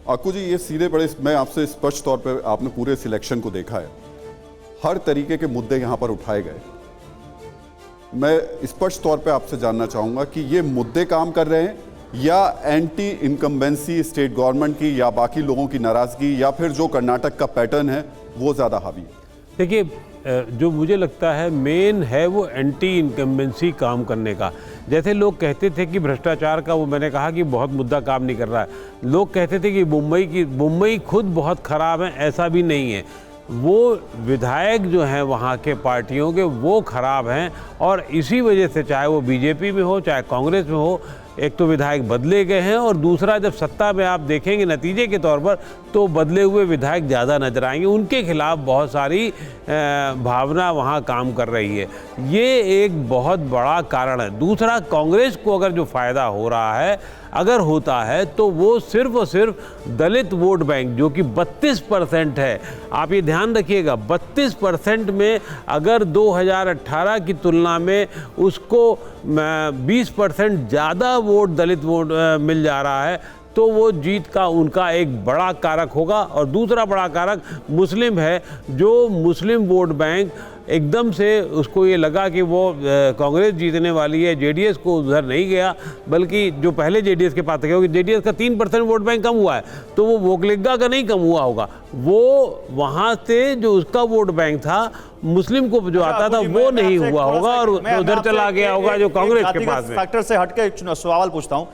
आकू जी, ये सीधे बड़े, मैं आपसे स्पष्ट तौर पे, आपने पूरे सिलेक्शन को देखा है, हर तरीके के मुद्दे यहां पर उठाए गए। मैं स्पष्ट तौर पे आपसे जानना चाहूंगा कि ये मुद्दे काम कर रहे हैं या एंटी इनकम्बेंसी स्टेट गवर्नमेंट की या बाकी लोगों की नाराजगी या फिर जो कर्नाटक का पैटर्न है वो ज्यादा हावी है? देखिए, जो मुझे लगता है मेन है वो एंटी इनकम्बेंसी काम करने का। जैसे लोग कहते थे कि भ्रष्टाचार का, वो मैंने कहा कि बहुत मुद्दा काम नहीं कर रहा है। लोग कहते थे कि मुंबई खुद बहुत ख़राब है, ऐसा भी नहीं है। वो विधायक जो हैं वहाँ के पार्टियों के, वो ख़राब हैं, और इसी वजह से चाहे वो बीजेपी में हो चाहे कांग्रेस में हो, एक तो विधायक बदले गए हैं, और दूसरा जब सत्ता में आप देखेंगे नतीजे के तौर पर तो बदले हुए विधायक ज़्यादा नजर आएंगे। उनके खिलाफ बहुत सारी भावना वहाँ काम कर रही है। ये एक बहुत बड़ा कारण है। दूसरा, कांग्रेस को अगर जो फ़ायदा हो रहा है, अगर होता है, तो वो सिर्फ और सिर्फ दलित वोट बैंक जो कि 32% है। आप ये ध्यान रखिएगा, 32% में अगर 2018 की तुलना में उसको 20% ज़्यादा वोट दलित वोट मिल जा रहा है, तो वो जीत का उनका एक बड़ा कारक होगा। और दूसरा बड़ा कारक मुस्लिम है, जो मुस्लिम वोट बैंक एकदम से उसको ये लगा कि वो कांग्रेस जीतने वाली है, जेडीएस को उधर नहीं गया, बल्कि जो पहले जेडीएस के पास था, क्योंकि जेडीएस का 3% वोट बैंक कम हुआ है, तो वो वोकलिगा का नहीं कम हुआ होगा। वो वहाँ से जो उसका वोट बैंक था, मुस्लिम को जो आता था, वो नहीं हुआ होगा और उधर चला गया होगा जो कांग्रेस के पास है। फैक्टर से हटके एक सवाल पूछता हूँ।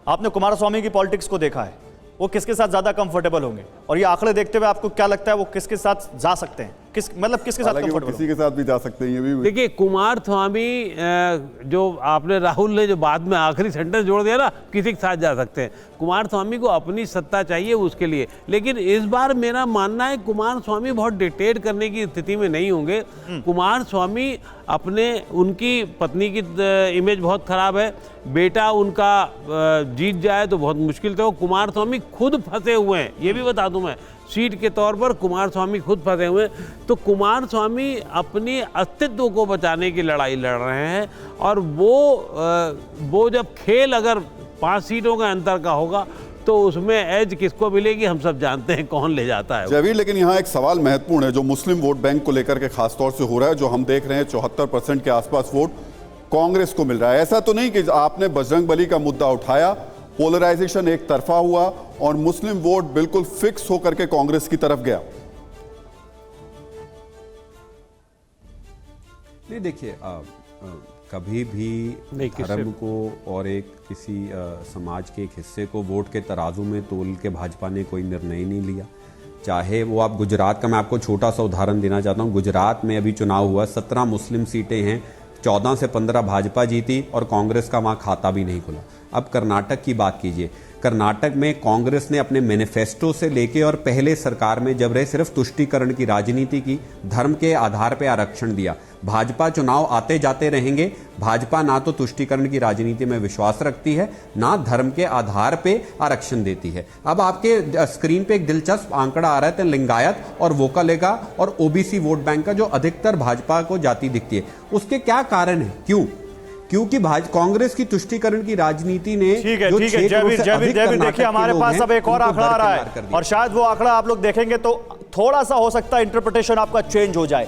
आपने कुमारस्वामी की पॉलिटिक्स को देखा है, वो किसके साथ ज्यादा कंफर्टेबल होंगे, और ये आंकड़े देखते हुए आपको क्या लगता है वो किसके साथ जा सकते हैं? किसके साथ कंफर्टेबल? किसी के साथ भी जा सकते हैं। ये भी देखिए, कुमारस्वामी, जो आपने राहुल ने जो बाद में आखिरी सेंटेंस जोड़ दिया ना, किसी के साथ जा सकते हैं। कुमारस्वामी को अपनी सत्ता चाहिए उसके लिए, लेकिन इस बार मेरा मानना है कुमारस्वामी बहुत डिक्टेट करने की स्थिति में नहीं होंगे। कुमारस्वामी उनकी पत्नी की इमेज बहुत खराब है, बेटा उनका जीत जाए तो बहुत मुश्किल था। कुमारस्वामी खुद फंसे हुए हैं, ये भी बता दूं मैं, सीट के तौर पर कुमारस्वामी खुद फंसे हुए हैं। तो कुमारस्वामी अपनी अस्तित्व को बचाने की लड़ाई लड़ रहे हैं, और वो जब खेल अगर 5 सीटों का अंतर का होगा तो उसमें एज किसको मिलेगी, हम सब जानते हैं कौन ले जाता है। जयवीर, लेकिन यहाँ एक सवाल महत्वपूर्ण है जो मुस्लिम वोट बैंक को लेकर के खास तौर से हो रहा है, जो हम देख रहे हैं 74% के आसपास वोट कांग्रेस को मिल रहा है। ऐसा तो नहीं कि आपने बजरंगबली का मुद्दा उठाया, पोलराइजेशन एक तरफा हुआ और मुस्लिम वोट बिल्कुल फिक्स होकर के कांग्रेस की तरफ गया? नहीं, देखिए, कभी भी धर्म को और किसी समाज के एक हिस्से को वोट के तराजू में तोल के भाजपा ने कोई निर्णय नहीं लिया। चाहे वो आप गुजरात का, मैं आपको छोटा सा उदाहरण देना चाहता हूँ। गुजरात में अभी चुनाव हुआ, 17 मुस्लिम सीटें हैं, 14 से 15 भाजपा जीती और कांग्रेस का वहाँ खाता भी नहीं खुला। अब कर्नाटक की बात कीजिए। कर्नाटक में कांग्रेस ने अपने मैनिफेस्टो से लेके और पहले सरकार में जब रहे सिर्फ तुष्टीकरण की राजनीति की, धर्म के आधार पे आरक्षण दिया। भाजपा चुनाव आते जाते रहेंगे। भाजपा ना तो तुष्टीकरण की राजनीति में विश्वास रखती है, ना धर्म के आधार पे आरक्षण देती है। अब आपके स्क्रीन पे एक दिलचस्प आंकड़ा आ रहा है, लिंगायत और वोकलिगा और ओबीसी वोट बैंक का, जो अधिकतर भाजपा को जाति दिखती है। उसके क्या कारण है? क्योंकि कांग्रेस की तुष्टीकरण की राजनीति ने ठीक है जयवीर, देखिए हमारे पास अब एक और आंकड़ा आ रहा है, और शायद वो आंकड़ा आप लोग देखेंगे तो थोड़ा सा हो सकता है इंटरप्रिटेशन आपका चेंज हो जाए।